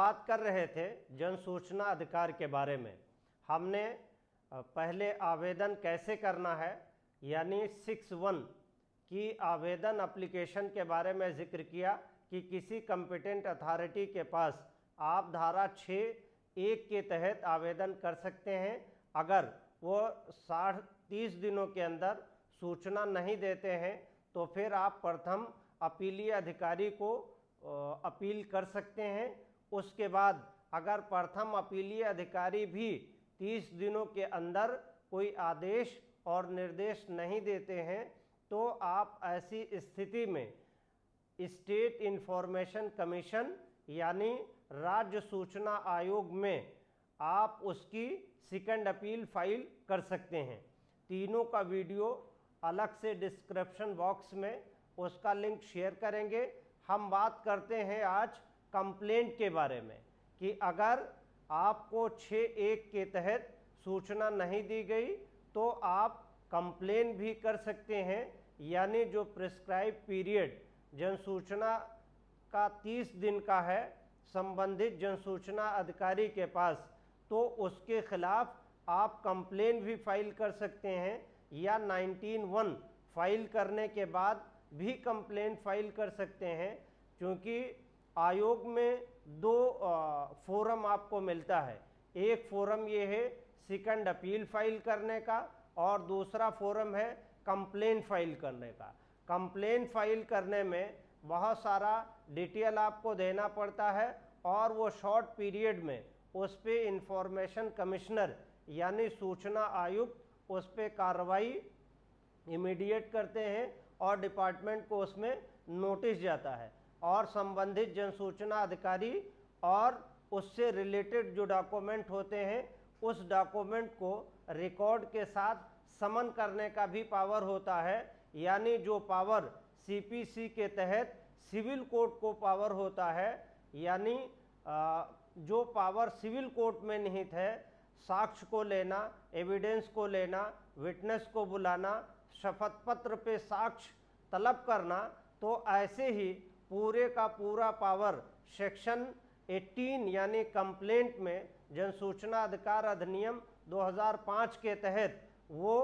बात कर रहे थे जन सूचना अधिकार के बारे में। हमने पहले आवेदन कैसे करना है यानी 6(1) की आवेदन एप्लीकेशन के बारे में जिक्र किया कि किसी कॉम्पिटेंट अथॉरिटी के पास आप धारा 6(1) के तहत आवेदन कर सकते हैं। अगर वो 30 दिनों के अंदर सूचना नहीं देते हैं तो फिर आप प्रथम अपीलीय अधिकारी को अपील कर सकते हैं। उसके बाद अगर प्रथम अपीलीय अधिकारी भी 30 दिनों के अंदर कोई आदेश और निर्देश नहीं देते हैं तो आप ऐसी स्थिति में स्टेट इंफॉर्मेशन कमीशन यानी राज्य सूचना आयोग में आप उसकी सेकंड अपील फाइल कर सकते हैं। तीनों का वीडियो अलग से डिस्क्रिप्शन बॉक्स में उसका लिंक शेयर करेंगे। हम बात करते हैं आज कंप्लेंट के बारे में कि अगर आपको 6(1) के तहत सूचना नहीं दी गई तो आप कंप्लेन भी कर सकते हैं, यानी जो प्रिस्क्राइब पीरियड जनसूचना का 30 दिन का है संबंधित जनसूचना अधिकारी के पास, तो उसके खिलाफ आप कंप्लेन भी फाइल कर सकते हैं या 19(1) फाइल करने के बाद भी कंप्लेन फाइल कर सकते हैं। क्योंकि आयोग में 2 फोरम आपको मिलता है। एक फोरम ये है सेकंड अपील फाइल करने का और दूसरा फोरम है कंप्लेन फाइल करने का। कंप्लेन फाइल करने में बहुत सारा डिटेल आपको देना पड़ता है और वो शॉर्ट पीरियड में उस पर इंफॉर्मेशन कमिश्नर यानी सूचना आयुक्त उस पर कार्रवाई इमीडिएट करते हैं और डिपार्टमेंट को उसमें नोटिस जाता है और संबंधित जनसूचना अधिकारी और उससे रिलेटेड जो डॉक्यूमेंट होते हैं उस डॉक्यूमेंट को रिकॉर्ड के साथ समन करने का भी पावर होता है। यानी जो पावर सीपीसी के तहत सिविल कोर्ट को पावर होता है, यानी जो पावर सिविल कोर्ट में निहित है, साक्ष्य को लेना, एविडेंस को लेना, विटनेस को बुलाना, शपथ पत्र पे साक्ष्य तलब करना, तो ऐसे ही पूरे का पूरा पावर सेक्शन 18 यानी कंप्लेंट में जनसूचना अधिकार अधिनियम 2005 के तहत वो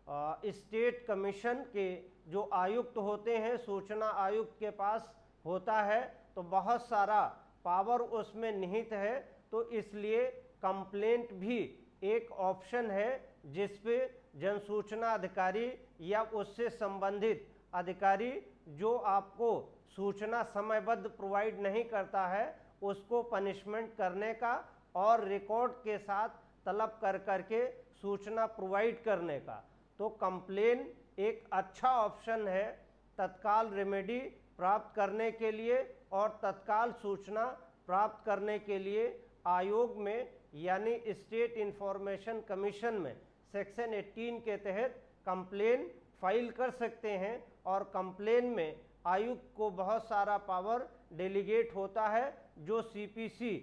स्टेट कमीशन के जो आयुक्त होते हैं सूचना आयुक्त के पास होता है, तो बहुत सारा पावर उसमें निहित है। तो इसलिए कंप्लेंट भी एक ऑप्शन है जिस पे जनसूचना अधिकारी या उससे संबंधित अधिकारी जो आपको सूचना समयबद्ध प्रोवाइड नहीं करता है उसको पनिशमेंट करने का और रिकॉर्ड के साथ तलब कर करके सूचना प्रोवाइड करने का। तो कंप्लेन एक अच्छा ऑप्शन है तत्काल रेमेडी प्राप्त करने के लिए और तत्काल सूचना प्राप्त करने के लिए। आयोग में यानी स्टेट इंफॉर्मेशन कमीशन में सेक्शन 18 के तहत कंप्लेन फाइल कर सकते हैं और कंप्लेन में आयुक्त को बहुत सारा पावर डेलीगेट होता है। जो सीपीसी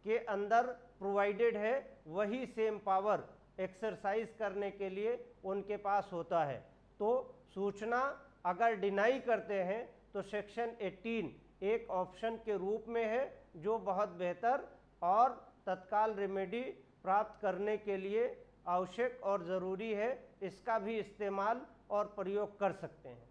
के अंदर प्रोवाइडेड है वही सेम पावर एक्सरसाइज करने के लिए उनके पास होता है। तो सूचना अगर डिनाई करते हैं तो सेक्शन 18 एक ऑप्शन के रूप में है जो बहुत बेहतर और तत्काल रेमेडी प्राप्त करने के लिए आवश्यक और ज़रूरी है। इसका भी इस्तेमाल और प्रयोग कर सकते हैं।